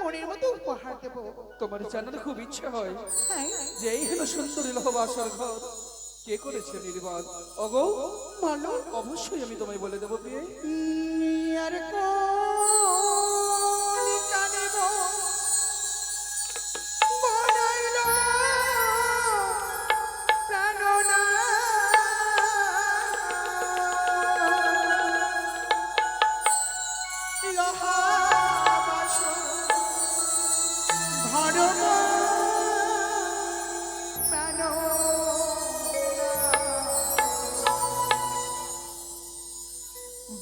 মনের মতো উপহার দেব। তোমার জানার খুব ইচ্ছা হয় হ্যাঁ, যে এই হলো সুন্দরী লহবাসার ঘর কে করেছে নির্মাণ। ওগো বলো। অবশ্যই আমি তোমায় বলে দেবো প্রিয়ে। আর কোন কানিব বনাইল প্রাণনা লহা বাসন ধর্ম প্রাণ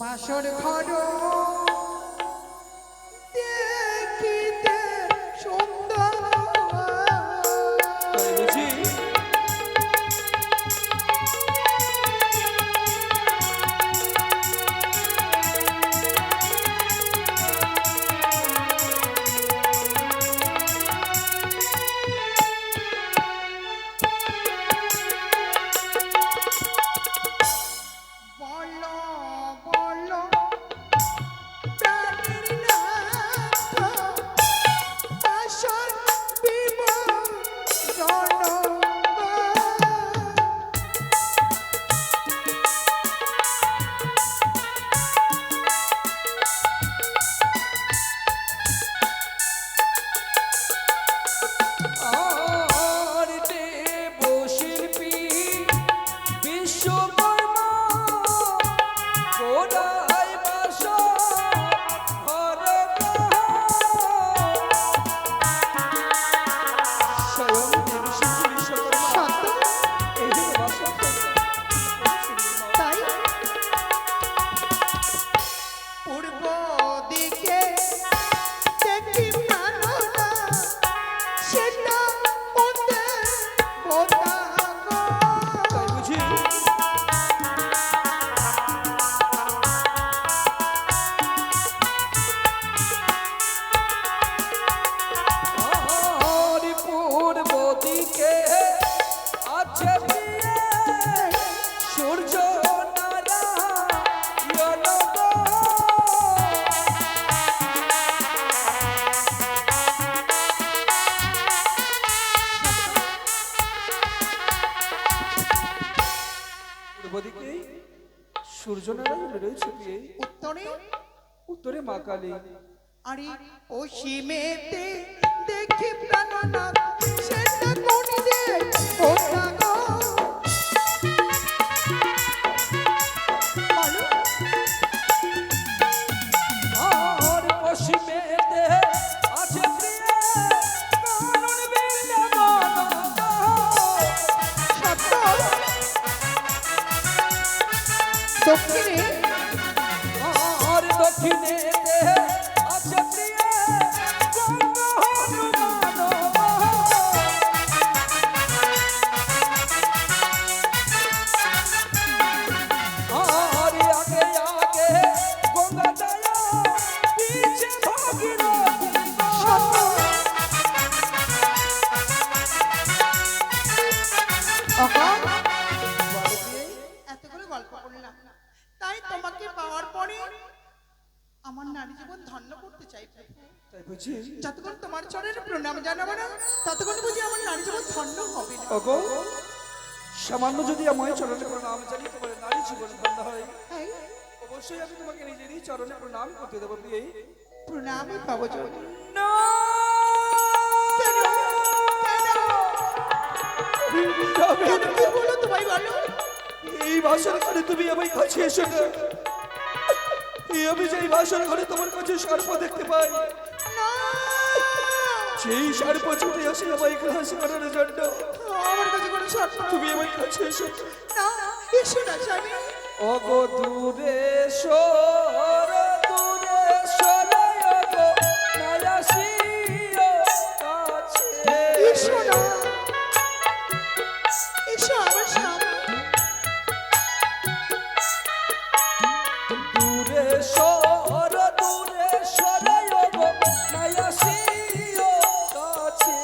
বাসর ঘর দেখিতে সুন্দর। তাই বুঝি? বলো বলো প্রাণের নাথ বাসর বিমল জনম। আর দেব শিল্পী বিশ্বকর্মা গোড়ায় বাসা ঘর স্বয়ং দেব শিল্পী বিশ্বকর্মা সত্য এই হলো বাসা ঘর। তাই পূর্ব দিকে দেখি প্রাণনা সেটা ওদের বোতাগো। তাই বুঝি? আর পূর্ব দিকে আছে প্রিয়ে সূর্য নারায়ণ গো। পূর্ব দিকে সূর্যনারায়ণ রয়েছে প্রিয়ে, উত্তরে উত্তরে মা কালী, আরে পশ্চিমেতে দেখি প্রাণনা সেটা কোনদের বোতাগো। বলো আর পশ্চিমেতে আছে প্রিয়ে কানন বৃন্দাবন গো। সত্য দক্ষিণে আর দক্ষিণেতে আছে প্রিয়ে গঙ্গা হনুমান গো। আর আগে আগে গঙ্গা যায় পিছে ভাগীরথী গো। এতগুলো গল্প করলাম, তাই তোমাকে পাওয়ার পরে আমার নারী জীবন ধন্য করতে চাই প্রভু। তাই বুঝি? যতক্ষণ তোমার চরণে প্রণাম জানাবো না ততক্ষণ বুঝি আমার নারী জীবন ধন্য হবে না। ওগো সামান্য যদি আমায় চরণে প্রণাম জানি তোমার নারী জীবন ধন্য হয়, হ্যাঁ, অবশ্যই আমি তোমাকে নিজেরই চরণে প্রণাম করতে দেবো প্রিয়ে। প্রণামই পাবো জন্য। না কেন কেন কেন কি বলো তোমায় বলো। এই বাসর ঘরে তুমি আমার কাছে এসো না। আমি যেই বাসর ঘরে তোমার কাছে সর্প দেখতে পাই, না সেই সর্প ছুটে আসে আমায় গ্রাস করার জন্য। আমার কাছে কোনো শর্ত তুমি আমার কাছে এসো না, এসো না স্বামী। ওগো দূরে সর দূরে সর ওগো নায়াসিও কাছে। এসো না, এসো আমার স্বামী। দূরে সর দূরে সর ওগো নায়াসিও কাছে।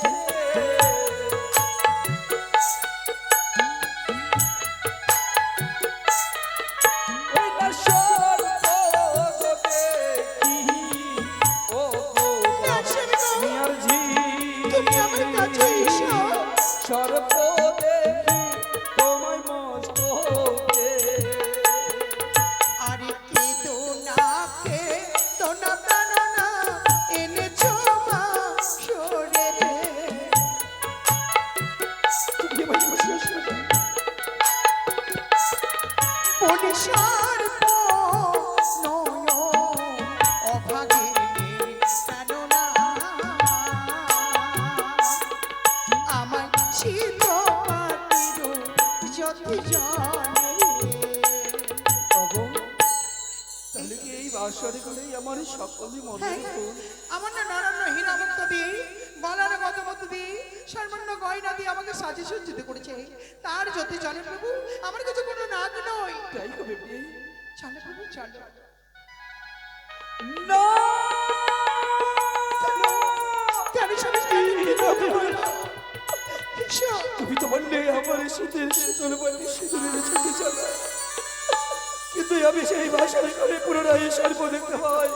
ওই না সর্প স্বামী গো, মিয়ার ঝি তুমি আমার কাছে এসো। সর্প দেখি তোমায় মস্তকে আরে কে তো না প্রাণ না এনেছো মা সরে রে। তুমি আমায় কাছে এসো না। পরিসার নয় অভাগে কেন না আমার শীত পাটির যতি জানে। ওগো, তাহলে কি এই বাসরে করেই আমার সকলই মনে হ্যাঁ, রেখো? আমার না নারায়ণ হীরামুক্ত দিয়ে গলার গতমত দিয়ে সর্বর্ণ গয়না দিয়ে আমাকে সাজে সজ্জিত করেছে। তার যতি জানে প্রভু, আমার কাছে কোনো নাগ নয়। তাই হবে বিয়ে? চলো প্রভু চলো। না কেন স্বামী কেন এসো। তুমি তো বললে আমার শীতের শীতল বলে শীতলের ছুটি চলা, কিন্তু আমি সেই ভাষায় করে পুনরায় সর্ব দেখতে হয়।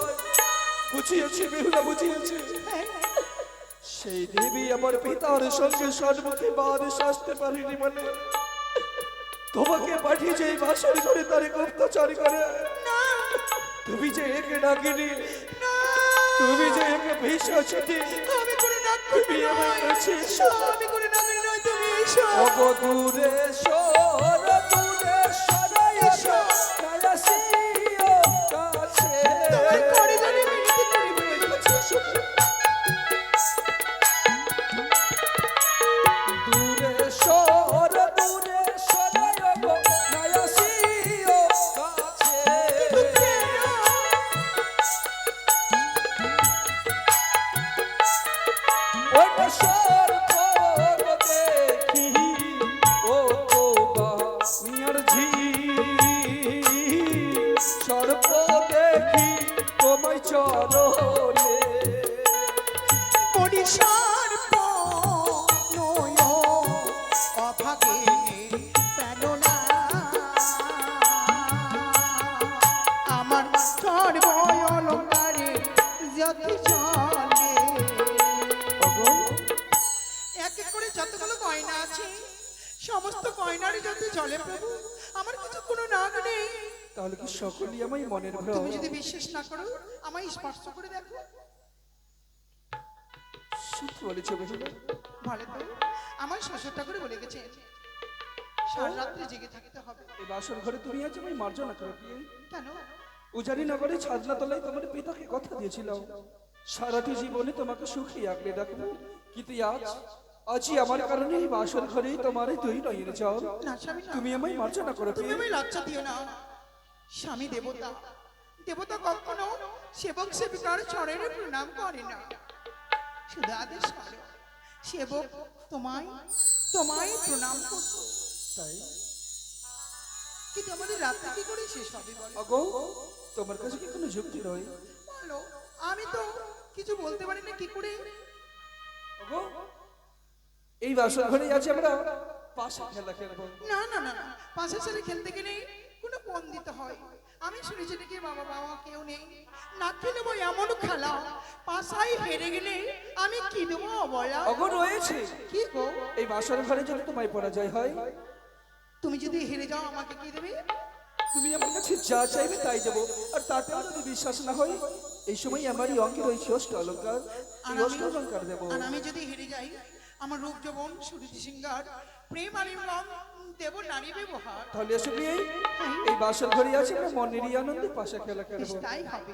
বুঝিয়েছি বেহুলা, বুঝিয়েছি সেই দেবী আমার পিতার সঙ্গে সর্বকে বাদ সাজতে পারিনি বলে তোমাকে পাঠিয়েছে এই ভাষায় করে তারে গুপ্তচর করে। তুমি যে একে ডাকিনি, তুমি যে একে ভীষণী, আমি কোনো নাগ তুমি আমার কাছে এসো। আমি কোনো নাগ নয়, তুমি এসো। ওগো দূরে সর, দূরে সরাই এসো, কায়াসিও কাছে। তোমার করিডোরে মিনতি করিবে। দূরে সর, দূরে সরাই ওগো, কায়াসিও কাছে। ওটা সর্প দেখি ও বা মিয়ার ঝি, সর্প দেখি তোমায় চরণে। পরিসার নয় অভাগে প্রাণ না আমার সর্ব অলঙ্কারে যত চলে। ওগো, এক এক করে যতগুলো গয়না আছে সমস্ত গয়নারই যত জলে প্রভু, আমার কিছু কোনো নাগ নেই। তাহলে কি সকলই আমায় মনের ভ্রম? তুমি যদি বিশ্বাস না করো আমায় স্পর্শ করে দেখো। সত্যি বলেছ বেহুলা? ভালো তো আমার শ্বশুর ঠাকুর বলে গেছে সারা রাত্রি জেগে থাকতে হবে। এই বাসর ঘরে তুমি আজ আমায় মার্জনা করো বিয়ে? কেন? উজানি নগরে ছাদনা তলায় তোমার পিতাকে কথা দিয়েছিলাম সারাটি জীবনে তোমাকে সুখী আগলে রাখবো, কিন্তু আজই আমার কারণে এই বাসর ঘরেই তোমার তুই নয়নে যাও। না স্বামী না। তুমি আমায় মার্জনা করো তুমি বিয়ে? আমায় লজ্জা দিও না। স্বামী দেবতা, দেবতা কখনো সেবক সেবিকার চরণে প্রণাম করে না, শুধু আদেশ করে সেবক তোমায় তোমায় প্রণাম করবো। তাই কিন্তু আমাদের রাত্রে কি করে শেষ হবে বলো? আগো, তোমার কাছে কি কোনো যুক্তি রয়? বলো, আমি তো কিছু বলতে পারি না কি করে। আগো, এই বাসর ঘরেই আজ আমরা পাশা খেলা খেলবো। না না না না, পাশের সাথে খেলতে গেলে কোনো পণ দিতে হয়। আমি শুনেছি নাকি বাবা কেউ নেই, না খেলবো এমন খেলা পাশাই হেরে গেলে আমি কি দেবো বলা? আগো রয়েছে, কি গো? এই বাসর ঘরে যদি তোমায় পরাজয় হয়, তুমি যদি হেরে যাও আমাকে কি দেবে? তুমি আমার কাছে যা চাইবে তাই দেবো, আর তাতেও যদি বিশ্বাস না হয় এই সময় আমারই অঙ্কে রয়েছে অষ্ট অলঙ্কার, এই অষ্ট অলঙ্কার দেবো। আর আমি যদি হেরে যাই আমার রূপ যৌবন সুরুচি সিংহার প্রেম আলিঙ্গন দেব নারী ব্যবহার। তাহলে এসো বিয়ে, এই বাসর ঘরে আছে আমরা মনেরই আনন্দে পাশা খেলা খেলবো। তাই হবে।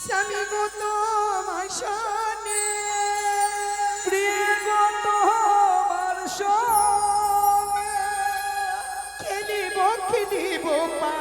স্বামী গো তোমার সনে প্রিয় গো তোমার সঙ্গে খেলিব খেলিব পা